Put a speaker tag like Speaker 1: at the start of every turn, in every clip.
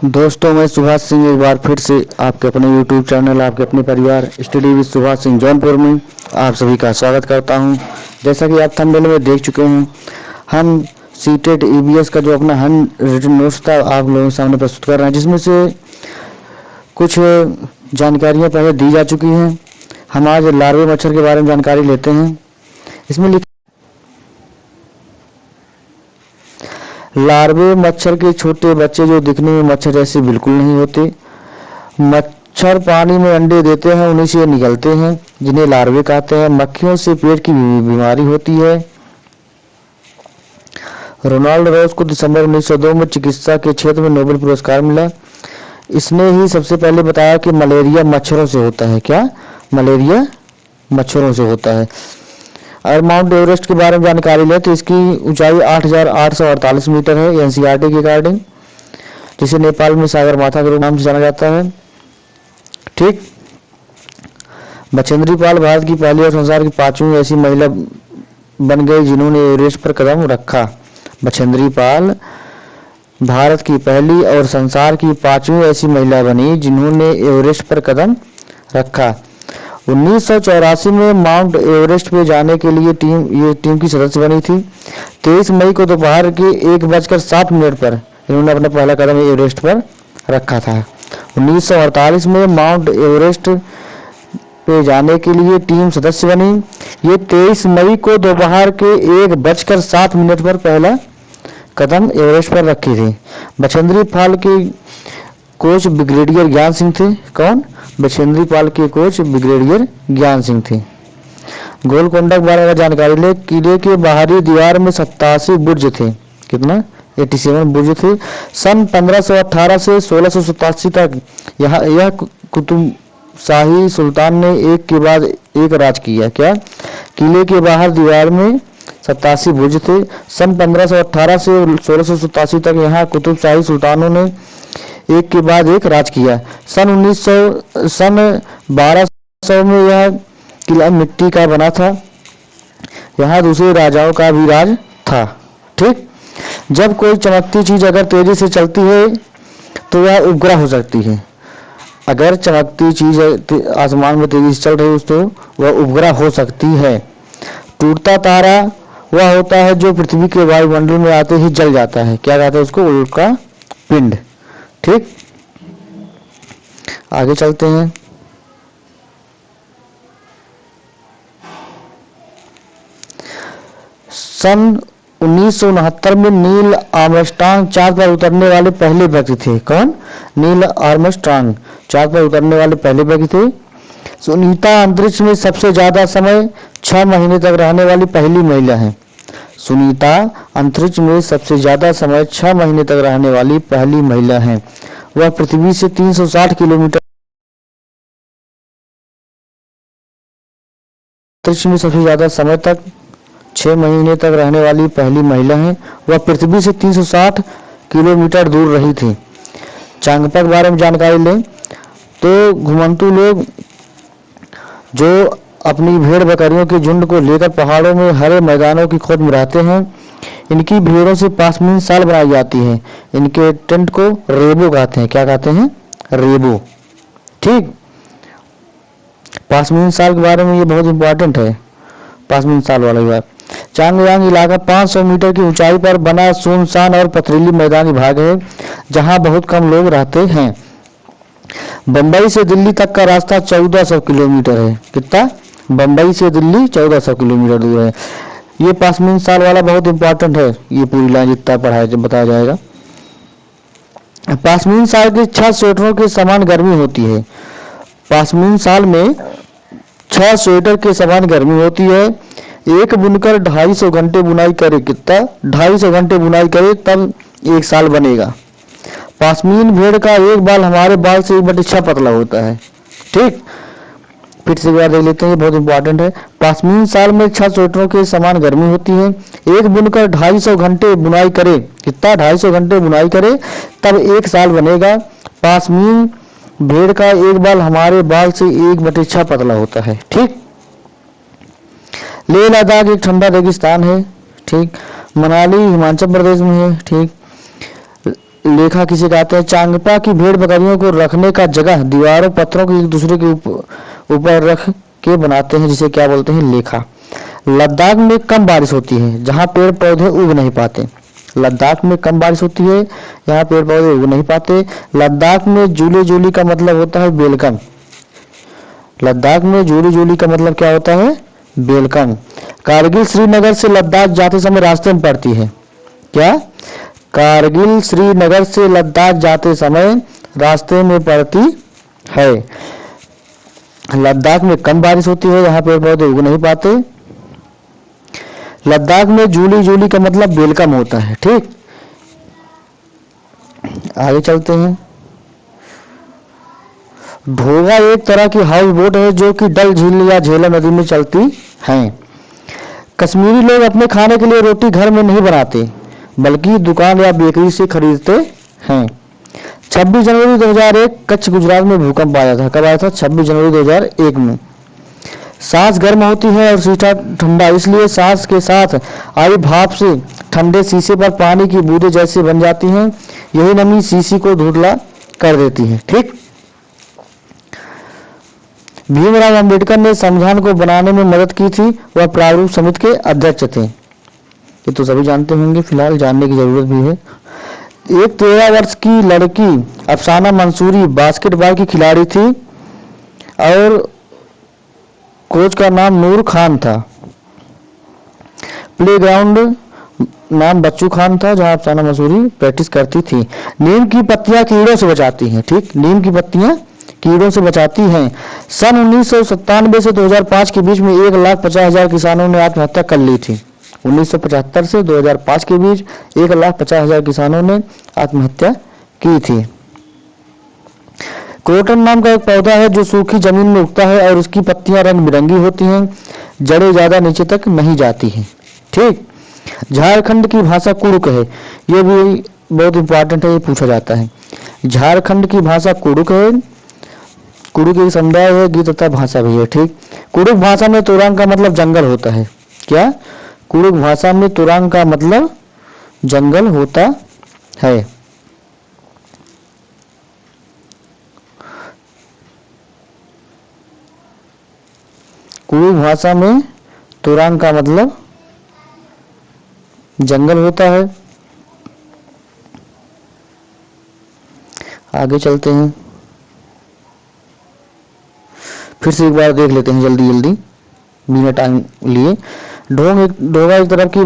Speaker 1: दोस्तों, मैं सुभाष सिंह एक बार फिर से आपके अपने YouTube चैनल, आपके अपने परिवार स्टडी विद सुभाष सिंह जौनपुर में आप सभी का स्वागत करता हूं। जैसा कि आप थंबनेल में देख चुके हैं, हम सीटेट EBS का जो अपना रिटन नोट्स था आप लोगों के सामने प्रस्तुत कर रहे हैं, जिसमें से कुछ जानकारियां पहले दी जा चुकी हैं। हम आज लार्वे मच्छर के बारे में जानकारी लेते हैं। इसमें लार्वे मच्छर के छोटे बच्चे जो दिखने में मच्छर जैसे बिल्कुल नहीं होते। मच्छर पानी में अंडे देते हैं, उन्हीं से निकलते हैं, जिन्हें लार्वे कहते हैं। मक्खियों से पेट की बीमारी होती है। रोनाल्ड रॉस को दिसंबर 1902 में चिकित्सा के क्षेत्र में नोबेल पुरस्कार मिला। इसने ही सबसे पहले बताया कि मलेरिया मच्छरों से होता है। क्या? मलेरिया मच्छरों से होता है। और माउंट एवरेस्ट के बारे में जानकारी लें तो इसकी ऊंचाई 8,848 मीटर है NCERT के अकॉर्डिंग, जिसे नेपाल में सागर माथा के नाम से जाना जाता है। ठीक। बछेंद्री पाल भारत की पहली और संसार की 5वीं ऐसी महिला बन गई जिन्होंने एवरेस्ट पर कदम रखा। बछेंद्री पाल भारत की पहली और संसार की 5वीं ऐसी महिला बनी जिन्होंने एवरेस्ट पर कदम रखा। 1984 में माउंट एवरेस्ट पे जाने के लिए टीम की सदस्य बनी थी। 23 मई को दोपहर के 1:07 पर इन्होंने अपना पहला कदम एवरेस्ट पर रखा था। 1948 में माउंट एवरेस्ट पे जाने के लिए टीम सदस्य बनी। ये 23 मई को दोपहर के 1:07 पर पहला कदम एवरेस्ट पर रखी थी। बछेंद्री पाल के कोच ब्रिगेडियर ज्ञान सिंह थे। कौन? बछेंद्री पाल के कोच ब्रिगेडियर ज्ञान सिंह थे। गोलकोंडा के बारे में जानकारी ले। किले के बाहरी दीवार में 87 बुर्ज थे। कितना? 87 बुर्ज थे। सन 1518 से 1687 तक यह कुतुब शाही सुल्तान ने एक के बाद एक राज किया। क्या? किले के बाहर दीवार में 87 बुर्ज थे। सन 1518 से 1687 तक यहाँ कुतुब शाही सुल्तानों ने एक के बाद एक राज किया। सन 1200 में यह किला मिट्टी का बना था। यहाँ दूसरे राजाओं का भी राज था। ठीक। जब कोई चमकती चीज अगर तेजी से चलती है तो वह उपग्रह हो सकती है। अगर चमकती चीज आसमान में तेजी से चल रही है तो वह उपग्रह हो सकती है। टूटता तारा वह होता है जो पृथ्वी के वायुमंडल में आते ही जल जाता है। क्या कहते हैं उसको? उल्का पिंड। ठीक। आगे चलते हैं। सन 1969 में नील आर्मस्ट्रांग चांद पर उतरने वाले पहले व्यक्ति थे। कौन? नील आर्मस्ट्रांग चांद पर उतरने वाले पहले व्यक्ति थे। सुनीता अंतरिक्ष में सबसे ज्यादा समय 6 महीने तक रहने वाली पहली महिला है। सुनीता अंतरिक्ष में सबसे ज्यादा समय 6 महीने तक रहने वाली पहली महिला है। वह पृथ्वी से 360 किलोमीटर अंतरिक्ष में सबसे ज्यादा समय तक 6 महीने तक रहने वाली पहली महिला है। वह पृथ्वी से 360 किलोमीटर दूर रही थी। चांगपा के बारे में जानकारी लें तो घुमंतू लोग जो अपनी भेड़ बकरियों के झुंड को लेकर पहाड़ों में हरे मैदानों की खोज में रहते हैं, इनकी भेड़ों से पासमीन साल बनाई जाती है। इनके टेंट को रेबो कहते हैं। क्या कहते हैं? रेबो। ठीक। पासमीन साल के बारे में ये बहुत इंपॉर्टेंट है, पासमीन साल वाला बात। चांगयांग इलाका 500 मीटर की ऊंचाई पर बना सुनसान और पथरीली मैदानी भाग है, जहां बहुत कम लोग रहते हैं। बंबई से दिल्ली तक का रास्ता 1400 किलोमीटर है। कितना? बंबई से दिल्ली 1400 किलोमीटर दूर है। ये पासमीन साल वाला बहुत इंपॉर्टेंट है। ये पूरी लाइन जितना पढ़ाया बताया जाएगा। पासमीन साल के 6 स्वेटरों के समान गर्मी होती है। पासमीन साल में 6 स्वेटर के समान गर्मी होती है। एक बुनकर 250 घंटे बुनाई करे। कितना? 250 घंटे बुनाई करे तब 1 साल बनेगा। पासमीन भेड़ का एक बाल हमारे बाल से 1/6 पतला होता है। ठीक। फिर से बात देख लेते हैं, ये बहुत इंपॉर्टेंट है। पासमीन साल में 6 स्वेटरों के समान गर्मी होती है। एक बुनकर 250 घंटे बुनाई करे। कितना? 250 घंटे बुनाई करे तब 1 साल बनेगा। पासमीन भेड़ का एक बाल हमारे बाल से 1/6 पतला होता है। ठीक। लेह लद्दाख एक ठंडा रेगिस्तान है। ठीक। मनाली हिमाचल प्रदेश में है। ठीक। लेखा किसे कहते हैं? चांगपा की भेड़ बकरियों को रखने का जगह दीवारों पत्थरों को एक दूसरे के ऊपर रख के बनाते हैं, जिसे क्या बोलते हैं? लेखा। लद्दाख में कम बारिश होती है जहाँ पेड़ पौधे उग नहीं पाते। लद्दाख में कम बारिश होती है यहाँ पेड़ पौधे उग नहीं पाते। लद्दाख में जूली जूली का मतलब होता है वेलकम। लद्दाख में जूली जूली का मतलब क्या होता है? वेलकम। कारगिल श्रीनगर से लद्दाख जाते समय रास्ते में पड़ती है। क्या? कारगिल श्रीनगर से लद्दाख जाते समय रास्ते में पड़ती है। लद्दाख में कम बारिश होती है यहाँ पेड़ पौधे उग नहीं पाते। लद्दाख में जूली जूली का मतलब वेलकम होता है। ठीक, आगे चलते हैं। ढोगा एक तरह की हाउस बोट है जो कि डल झील या झेलम नदी में चलती हैं। कश्मीरी लोग अपने खाने के लिए रोटी घर में नहीं बनाते बल्कि दुकान या बेकरी से खरीदते हैं। 26 जनवरी 2001 कच्छ गुजरात में भूकंप आया था। कब आया था? 26 जनवरी 2001 में। सांस गर्म होती है और शीशा ठंडा, इसलिए सांस के साथ आई भाप से ठंडे शीशे पर पानी की बूंदें जैसे बन जाती हैं। यही नमी शीशी को धुंधला कर देती है। ठीक, भीमराव अंबेडकर ने संविधान को बनाने में मदद की थी। वह प्रारूप समिति के अध्यक्ष थे। ये तो सभी जानते होंगे, फिलहाल जानने की जरूरत भी है। एक 13 वर्ष की लड़की अफसाना मंसूरी बास्केटबॉल की खिलाड़ी थी और कोच का नाम नूर खान था। प्लेग्राउंड नाम बच्चू खान था जहां अफसाना मंसूरी प्रैक्टिस करती थी। नीम की पत्तियां कीड़ों से बचाती हैं। ठीक, नीम की पत्तियां कीड़ों से बचाती हैं। सन 1997 से 2005 के बीच में 1,50,000 किसानों ने आत्महत्या कर ली थी। 1975 से 2005 के बीच 1,50,000 किसानों ने आत्महत्या की थी। क्रोटन नाम का एक पौधा है जो सूखी जमीन में उगता है और उसकी पत्तियां रंग बिरंगी होती हैं। जड़ें ज्यादा नीचे तक नहीं जाती हैं। ठीक, झारखंड की भाषा कुड़ुक है। ये भी बहुत इंपॉर्टेंट है, ये पूछा जाता है। झारखंड की भाषा कुड़ुक है। कुड़ुक एक समुदाय है, गीत तथा भाषा भी है। ठीक, कुड़ुक भाषा में तुरंग का मतलब जंगल होता है। क्या? कुड़ुक भाषा में तुरंग का मतलब जंगल होता है। कुड़ुक भाषा में तुरंग का मतलब जंगल होता है। आगे चलते हैं, फिर से एक बार देख लेते हैं जल्दी जल्दी बिना टाइम लिए। ढोगा एक तरह की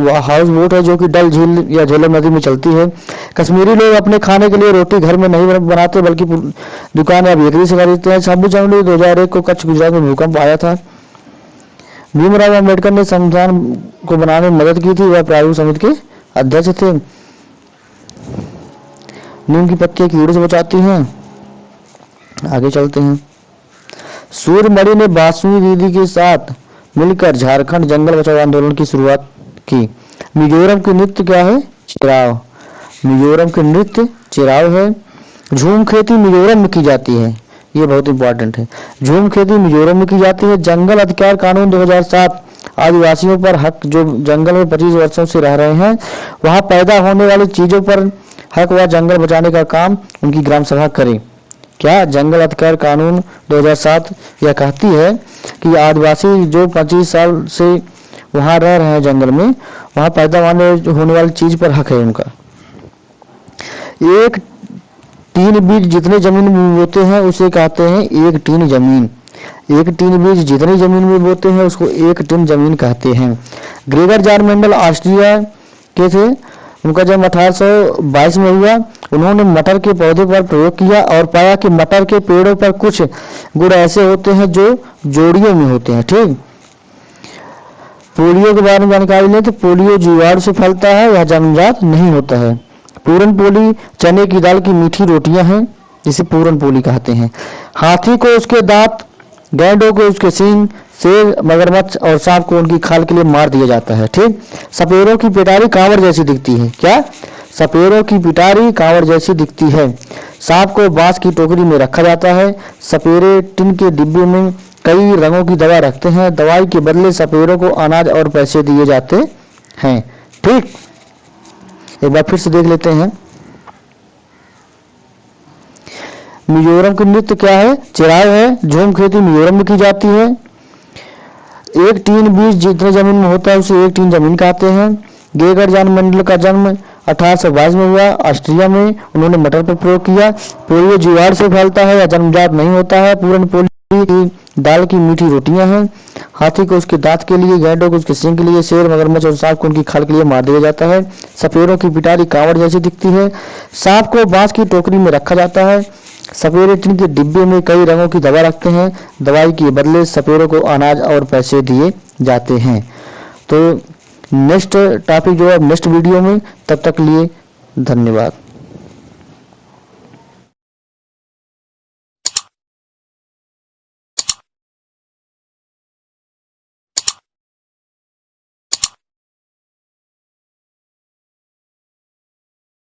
Speaker 1: हाउस बोट है जो कि डल झील या झेलम नदी में चलती है। कश्मीरी लोग अपने खाने के लिए रोटी घर में नहीं बनाते बल्कि दुकान या बेकरी से खरीदते हैं। 26 जनवरी 2001 को कच्छ गुजरात में भूकंप आया था। भीमराव अंबेडकर ने संविधान को बनाने में मदद की थी। वह प्रारूप समिति के अध्यक्ष थे। नीम की पत्तियां कीड़े से बचाती हैं। आगे चलते हैं। सूर्यमणि ने बासुई दीदी के साथ मिलकर झारखंड जंगल बचाओ आंदोलन की शुरुआत की। मिजोरम की नृत्य क्या है? चिराव। मिजोरम के नृत्य चिराव है। झूम खेती मिजोरम में की जाती है। ये बहुत इंपॉर्टेंट है। झूम खेती मिजोरम में की जाती है। जंगल अधिकार कानून 2007 आदिवासियों पर हक जो जंगल में 25 वर्षों से रह रहे हैं वहां पैदा होने वाली चीजों पर हक व जंगल बचाने का काम उनकी ग्राम सभा करे। क्या? जंगल अधिकार कानून 2007 यह कहती है कि आदिवासी जो 25 साल से वहां रह रहे हैं जंगल में, वहां पैदा होने वाली चीज पर हक है उनका। एक टीन बीज जितने जमीन में बोते हैं उसे कहते हैं एक टीन जमीन। एक टीन बीज जितनी जमीन में बोते हैं उसको एक टीन जमीन कहते हैं। ग्रेगर जॉन मेंडल ऑस्ट्रिया के थे। उनका जन्म 1822 में हुआ। उन्होंने मटर के पौधे पर प्रयोग किया और पाया कि मटर के पेड़ों पर कुछ गुण ऐसे होते हैं जो जोड़ियों में होते हैं। ठीक, पोलियो के बारे में जानकारी लें तो पोलियो जीवाणु से फैलता है, यह जन्मजात नहीं होता है। पूरन पोली चने की दाल की मीठी रोटियां हैं जिसे पूरन पोली कहते हैं। हाथी को उसके दांत, गैंडों को उसके सींग, शेर, मगरमच्छ और सांप को उनकी खाल के लिए मार दिया जाता है। ठीक, सपेरों की पिटारी कांवड़ जैसी दिखती है। क्या? सपेरों की पिटारी कांवड़ जैसी दिखती है। सांप को बांस की टोकरी में रखा जाता है। सपेरे टिन के डिब्बे में कई रंगों की दवा रखते हैं। दवाई के बदले सपेरों को अनाज और पैसे दिए जाते हैं। ठीक, एक बार फिर से देख लेते हैं। मिजोरम की नृत्य क्या है? चिराग है। झूम खेती मिजोरम में की जाती है। एक टीन बीज जितने जमीन में होता है उसे एक टीन जमीन कहते हैं। गेगर जान मंडल का जन्म 1822 में हुआ। ऑस्ट्रिया में उन्होंने मटर पर प्रयोग किया। पोलियो जीवाणु से फैलता है या जन्मजात नहीं होता है। पूरन पोली की दाल की मीठी रोटियां हैं। हाथी को उसके दांत के लिए, गैंडों को उसके सींग के लिए, शेर मगरमच्छ और सांप को उनकी खाल के लिए मार दिया जाता है। सपेरों की पिटारी कांवड़ जैसी दिखती है। सांप को बांस की टोकरी में रखा जाता है। सपेरे टिन के डिब्बे में कई रंगों की दवा रखते हैं। दवाई के बदले सपेरों को अनाज और पैसे दिए जाते हैं। तो नेक्स्ट टॉपिक जो है नेक्स्ट वीडियो में, तब तक लिए धन्यवाद।